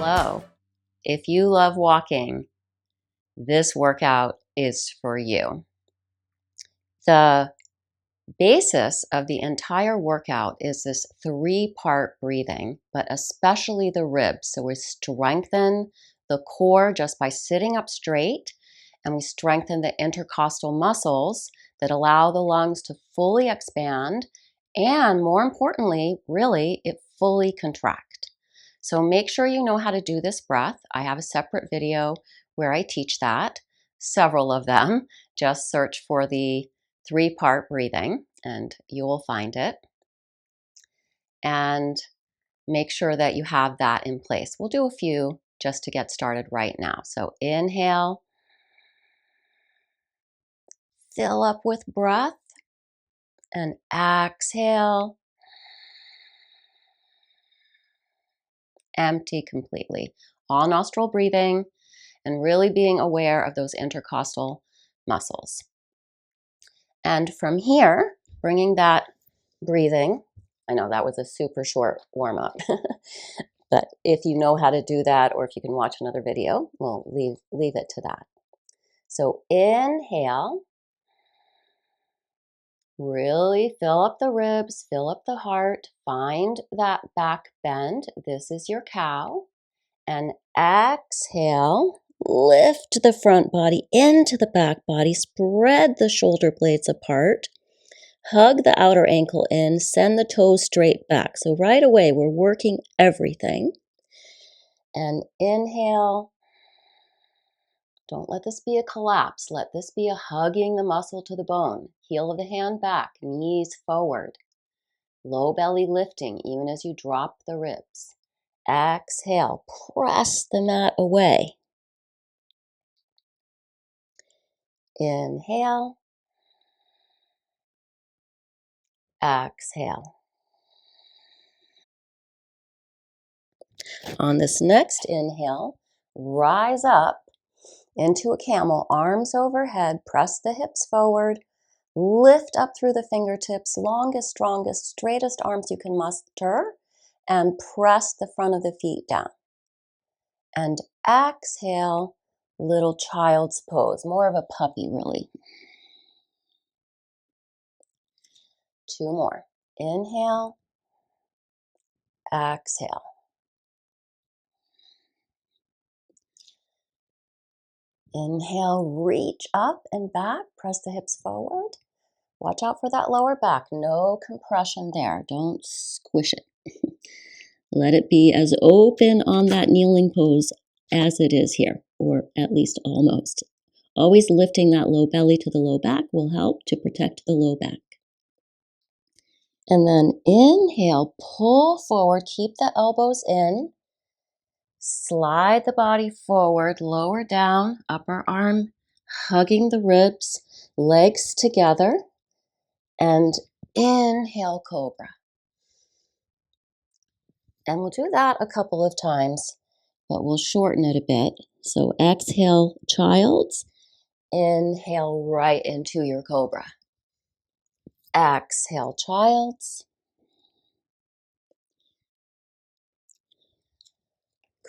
Hello. If you love walking, this workout is for you. The basis of the entire workout is this 3-part breathing, but especially the ribs. So we strengthen the core just by sitting up straight, and we strengthen the intercostal muscles that allow the lungs to fully expand, and more importantly, really, it fully contract. So make sure you know how to do this breath. I have a separate video where I teach that, several of them. Just search for the 3-part breathing and you will find it. And make sure that you have that in place. We'll do a few just to get started right now. So inhale, fill up with breath, and exhale, empty completely. All nostril breathing and really being aware of those intercostal muscles. And from here, bringing that breathing, I know that was a super short warm-up, but if you know how to do that or if you can watch another video, we'll leave it to that. So inhale, really fill up the ribs, fill up the heart, find that back bend. This is your cow. And exhale, lift the front body into the back body, spread the shoulder blades apart, hug the outer ankle in, send the toes straight back. So right away, we're working everything. And inhale. Don't let this be a collapse. Let this be a hugging the muscle to the bone. Heel of the hand back, knees forward. Low belly lifting even as you drop the ribs. Exhale, press the mat away. Inhale. Exhale. On this next inhale, rise up into a camel, arms overhead, press the hips forward, lift up through the fingertips, longest, strongest, straightest arms you can muster, and press the front of the feet down. And exhale, little child's pose, more of a puppy really. 2 more. Inhale, exhale. Inhale, reach up and back, press the hips forward. Watch out for that lower back, no compression there, don't squish it. Let it be as open on that kneeling pose as it is here, or at least almost. Always lifting that low belly to the low back will help to protect the low back. And then inhale, pull forward, keep the elbows in. Slide the body forward, lower down, upper arm hugging the ribs, legs together, and inhale, cobra. And we'll do that a couple of times, but we'll shorten it a bit. So exhale, child's. Inhale right into your cobra. Exhale, child's.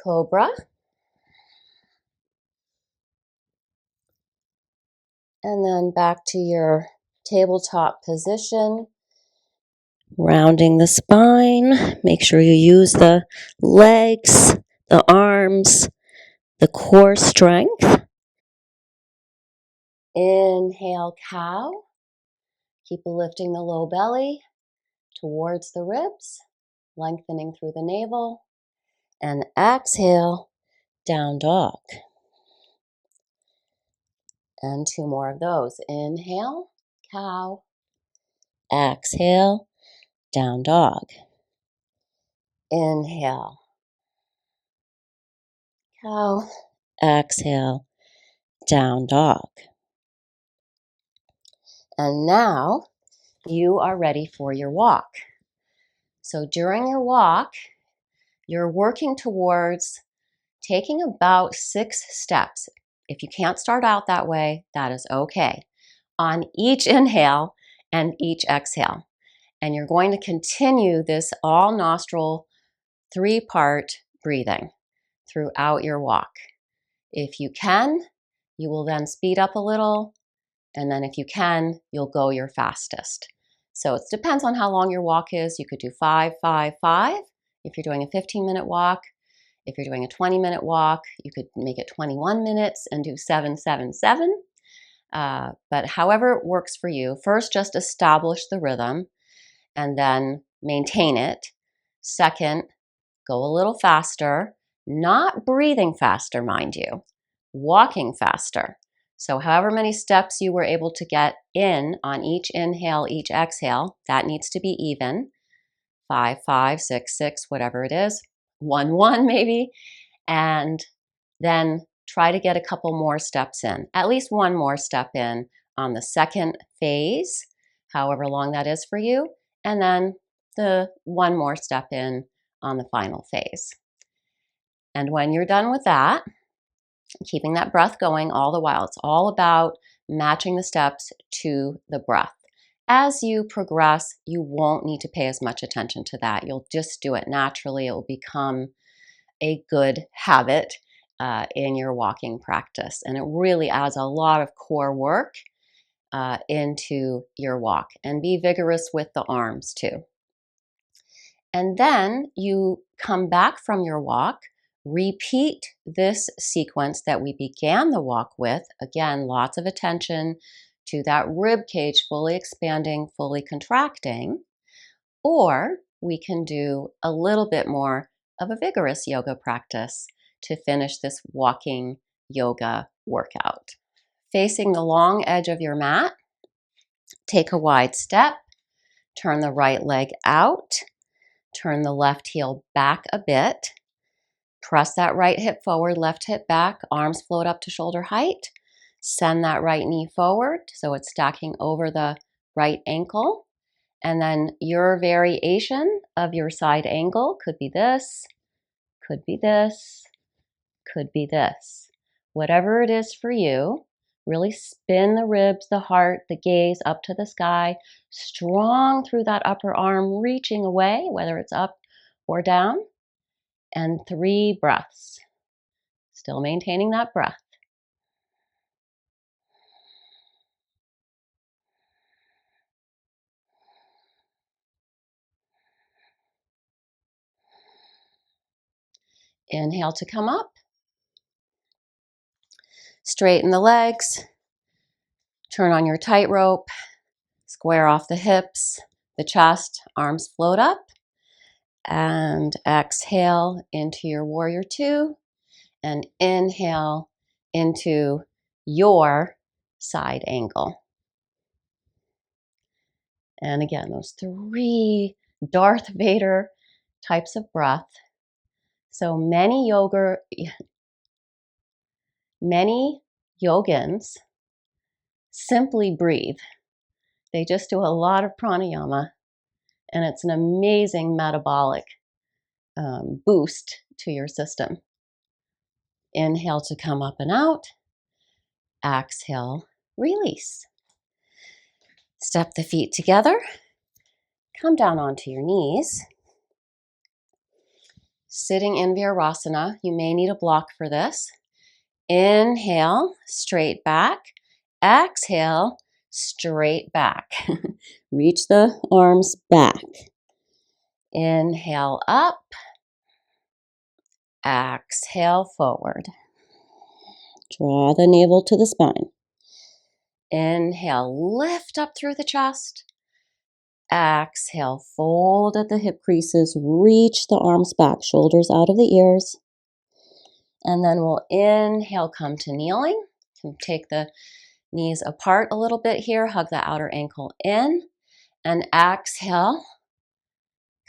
Cobra. And then back to your tabletop position. Rounding the spine. Make sure you use the legs, the arms, the core strength. Inhale, cow. Keep lifting the low belly towards the ribs, lengthening through the navel. And exhale, down dog. And 2 more of those. Inhale, cow. Exhale, down dog. Inhale, cow. Exhale, down dog. And now you are ready for your walk. So during your walk, you're working towards taking about 6 steps. If you can't start out that way, that is okay. On each inhale and each exhale. And you're going to continue this all nostril 3-part breathing. throughout your walk. If you can, you will then speed up a little, and then if you can, you'll go your fastest. So it depends on how long your walk is. You could do 5, 5, 5 if you're doing a 15-minute walk. If you're doing a 20-minute walk, you could make it 21 minutes and do 7, 7, 7. But however it works for you, first just establish the rhythm and then maintain it. Second, go a little faster, not breathing faster, mind you, walking faster. So however many steps you were able to get in on each inhale, each exhale, that needs to be even. 5, 5, 6, 6, whatever it is. 1, 1 maybe. And then try to get a couple more steps in, at least one more step in on the second phase, however long that is for you, and then the one more step in on the final phase. And when you're done with that, keeping that breath going all the while, it's all about matching the steps to the breath. As you progress, you won't need to pay as much attention to that. You'll just do it naturally. It will become a good habit in your walking practice. And it really adds a lot of core work into your walk. And be vigorous with the arms too. And then you come back from your walk, repeat this sequence that we began the walk with. Again, lots of attention to that rib cage fully expanding, fully contracting. Or we can do a little bit more of a vigorous yoga practice to finish this walking yoga workout. Facing the long edge of your mat, take a wide step, turn the right leg out, turn the left heel back a bit, press that right hip forward, left hip back, arms float up to shoulder height, send that right knee forward so it's stacking over the right ankle. And then your variation of your side angle could be this, could be this, could be this. Whatever it is for you, really spin the ribs, the heart, the gaze up to the sky, strong through that upper arm, reaching away, whether it's up or down. And 3 breaths. Still maintaining that breath. Inhale to come up. Straighten the legs. Turn on your tightrope. Square off the hips, the chest, arms float up. And exhale into your warrior 2. And inhale into your side angle. And again, those 3 Darth Vader types of breath. So many yogins simply breathe. They just do a lot of pranayama, and it's an amazing metabolic boost to your system. Inhale to come up and out. Exhale, release. Step the feet together. Come down onto your knees. Sitting in Virasana, you may need a block for this. Inhale, straight back. Exhale, straight back. Reach the arms back. Inhale up. Exhale forward. Draw the navel to the spine. Inhale, lift up through the chest. Exhale, fold at the hip creases. Reach the arms back, shoulders out of the ears. And then we'll inhale, come to kneeling. Take the knees apart a little bit here. Hug the outer ankle in. And exhale,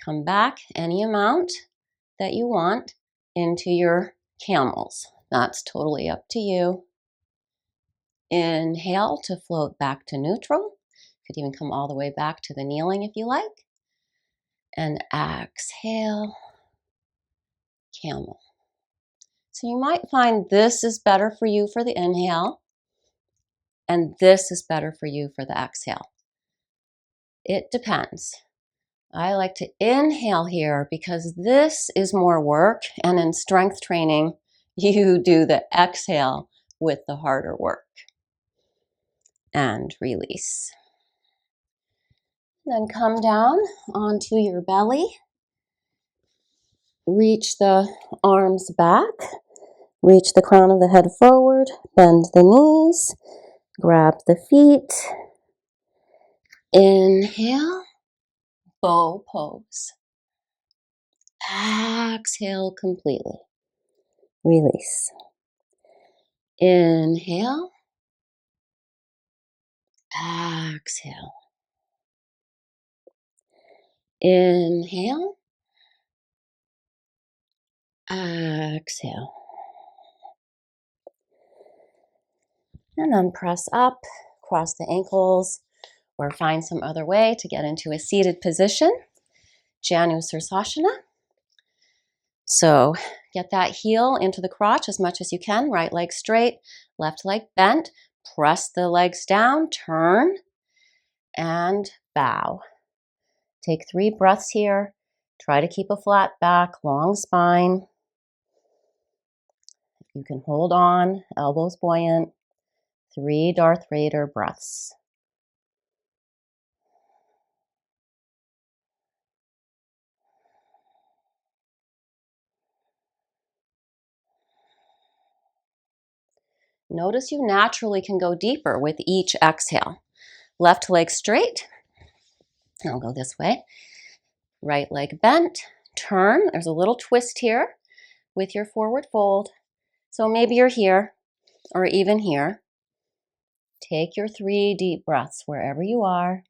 come back any amount that you want into your camels. That's totally up to you. Inhale to float back to neutral. Could even come all the way back to the kneeling if you like. And exhale, camel. So you might find this is better for you for the inhale, and this is better for you for the exhale. It depends. I like to inhale here because this is more work, and in strength training, you do the exhale with the harder work. And release. Then come down onto your belly. Reach the arms back. Reach the crown of the head forward. Bend the knees. Grab the feet. Inhale. Bow pose. Exhale completely. Release. Inhale. Exhale. Inhale. Exhale. And then press up, cross the ankles, or find some other way to get into a seated position. Janu Sirsasana. So get that heel into the crotch as much as you can. Right leg straight, left leg bent. Press the legs down, turn, and bow. Take 3 breaths here. Try to keep a flat back, long spine. You can hold on, elbows buoyant. 3 Darth Vader breaths. Notice you naturally can go deeper with each exhale. Left leg straight. I'll go this way. Right leg bent. Turn. There's a little twist here with your forward fold. So maybe you're here or even here. Take your 3 deep breaths wherever you are.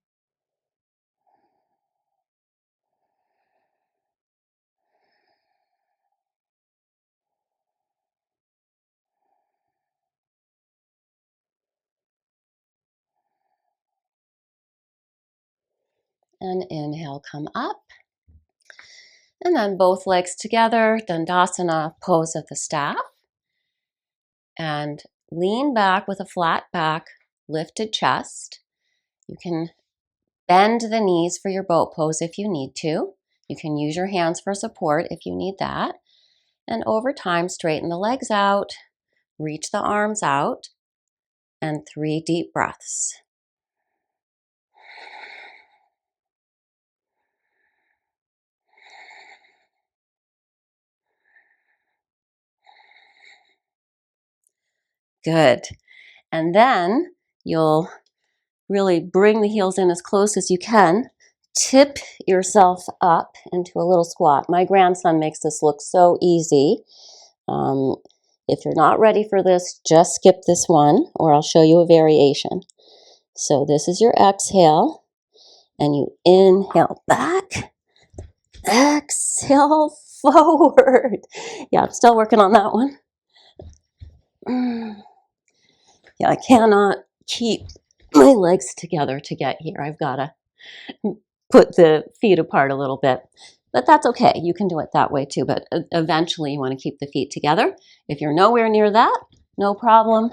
And inhale, come up. And then both legs together, Dandasana, pose of the staff. And lean back with a flat back, lifted chest. You can bend the knees for your boat pose if you need to. You can use your hands for support if you need that. And over time, straighten the legs out, reach the arms out, and 3 deep breaths. Good. And then you'll really bring the heels in as close as you can. Tip yourself up into a little squat. My grandson makes this look so easy. If you're not ready for this, just skip this one, or I'll show you a variation. So this is your exhale, and you inhale back, exhale forward. Yeah, I'm still working on that one. Yeah, I cannot keep my legs together to get here. I've got to put the feet apart a little bit. But that's okay. You can do it that way too. But eventually you want to keep the feet together. If you're nowhere near that, no problem.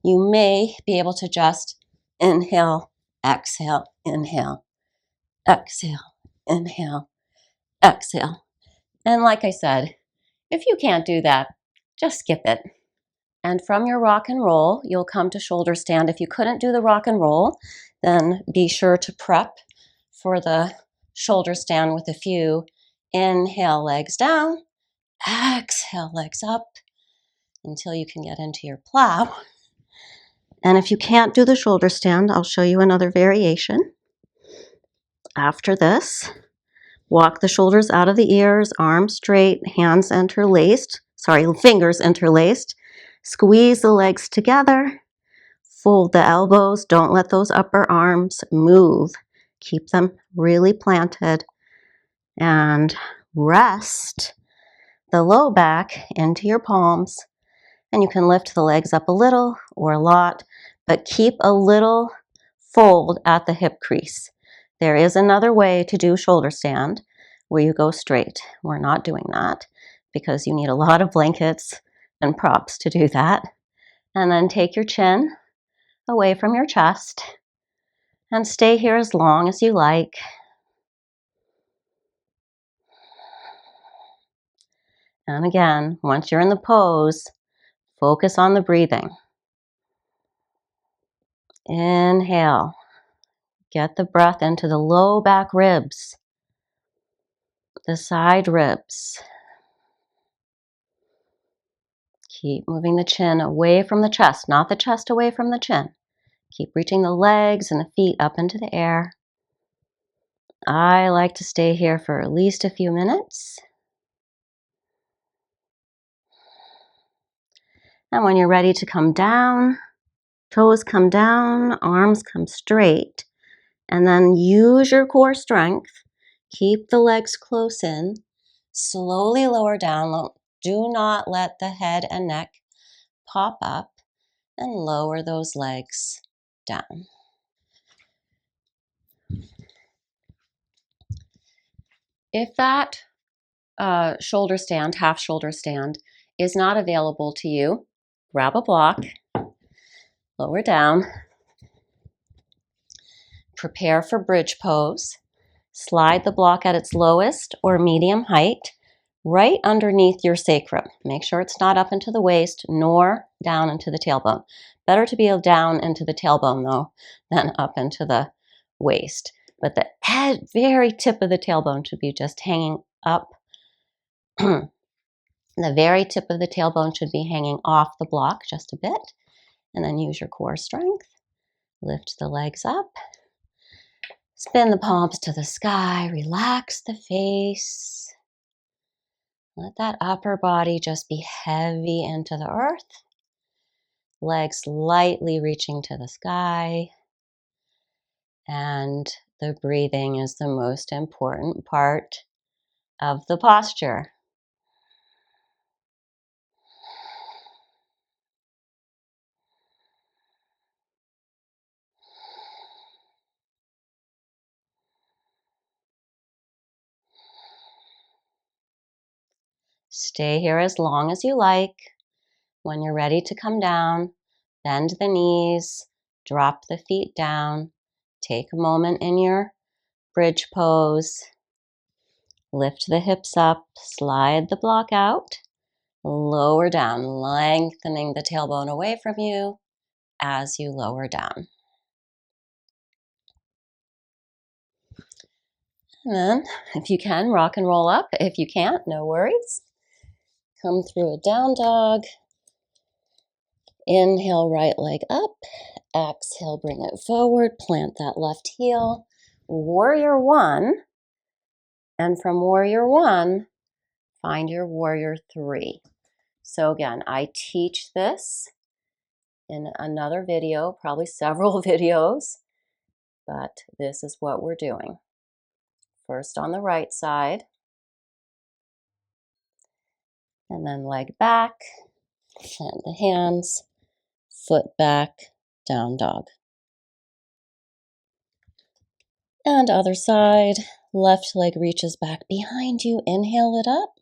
You may be able to just inhale, exhale, inhale, exhale, inhale, exhale. And like I said, if you can't do that, just skip it. And from your rock and roll, you'll come to shoulder stand. If you couldn't do the rock and roll, then be sure to prep for the shoulder stand with a few inhale legs down, exhale legs up until you can get into your plow. And if you can't do the shoulder stand, I'll show you another variation. After this, walk the shoulders out of the ears, arms straight, fingers interlaced. Squeeze the legs together. Fold the elbows. Don't let those upper arms move. Keep them really planted. And rest the low back into your palms. And you can lift the legs up a little or a lot, but keep a little fold at the hip crease. There is another way to do shoulder stand where you go straight. We're not doing that because you need a lot of blankets and props to do that. And then take your chin away from your chest and stay here as long as you like. And again, once you're in the pose, focus on the breathing. Inhale. Get the breath into the low back ribs, the side ribs. Keep moving the chin away from the chest, not the chest away from the chin. Keep reaching the legs and the feet up into the air. I like to stay here for at least a few minutes. And when you're ready to come down, toes come down, arms come straight. And then use your core strength. Keep the legs close in. Slowly lower down. Do not let the head and neck pop up, and lower those legs down. If that shoulder stand, half shoulder stand, is not available to you, grab a block, lower down, prepare for bridge pose, slide the block at its lowest or medium height, right underneath your sacrum. Make sure it's not up into the waist nor down into the tailbone. Better to be down into the tailbone though than up into the waist. But the very tip of the tailbone should be just hanging up. The very tip of the tailbone should be hanging off the block just a bit. And then use your core strength. Lift the legs up. Spin the palms to the sky. Relax the face. Let that upper body just be heavy into the earth. Legs lightly reaching to the sky. And the breathing is the most important part of the posture. Stay here as long as you like. When you're ready to come down, bend the knees, drop the feet down, take a moment in your bridge pose, lift the hips up, slide the block out, lower down, lengthening the tailbone away from you as you lower down. And then, if you can, rock and roll up. If you can't, no worries. Come through a down dog. Inhale, right leg up. Exhale, bring it forward. Plant that left heel. Warrior one. And from warrior one, find your warrior three. So again, I teach this in another video, probably several videos, but this is what we're doing. First on the right side, and then leg back, plant the hands, foot back, down dog. And other side, left leg reaches back behind you, inhale it up.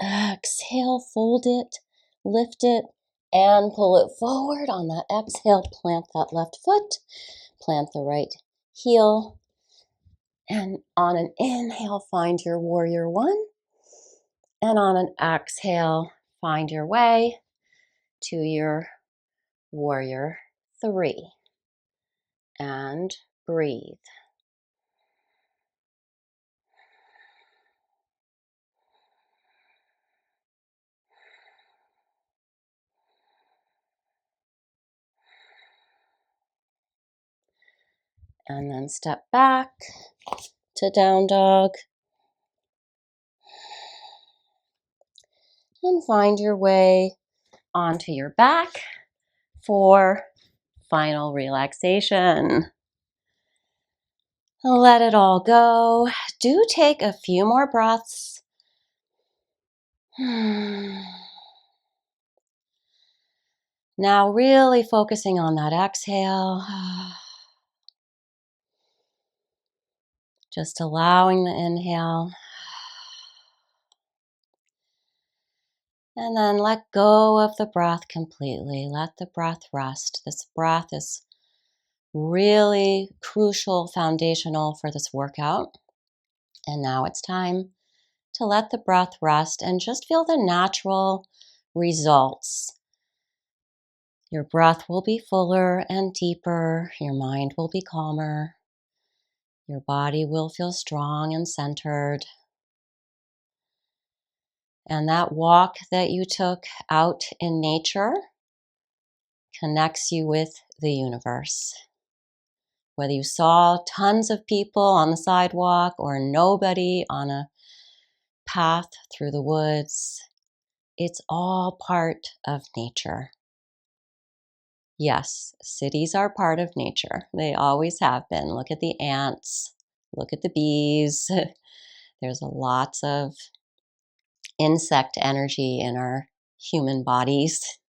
Exhale, fold it, lift it, and pull it forward. On that exhale, plant that left foot, plant the right heel, and on an inhale, find your warrior one, and on an exhale, find your way to your warrior three, and breathe. And then step back to down dog. And find your way onto your back for final relaxation. Let it all go. Do take a few more breaths. Now really focusing on that exhale. Just allowing the inhale. And then let go of the breath completely. Let the breath rest. This breath is really crucial, foundational for this workout. And now it's time to let the breath rest and just feel the natural results. Your breath will be fuller and deeper. Your mind will be calmer. Your body will feel strong and centered. And that walk that you took out in nature connects you with the universe. Whether you saw tons of people on the sidewalk or nobody on a path through the woods, it's all part of nature. Yes, cities are part of nature. They always have been. Look at the ants, look at the bees. There's lots of insect energy in our human bodies.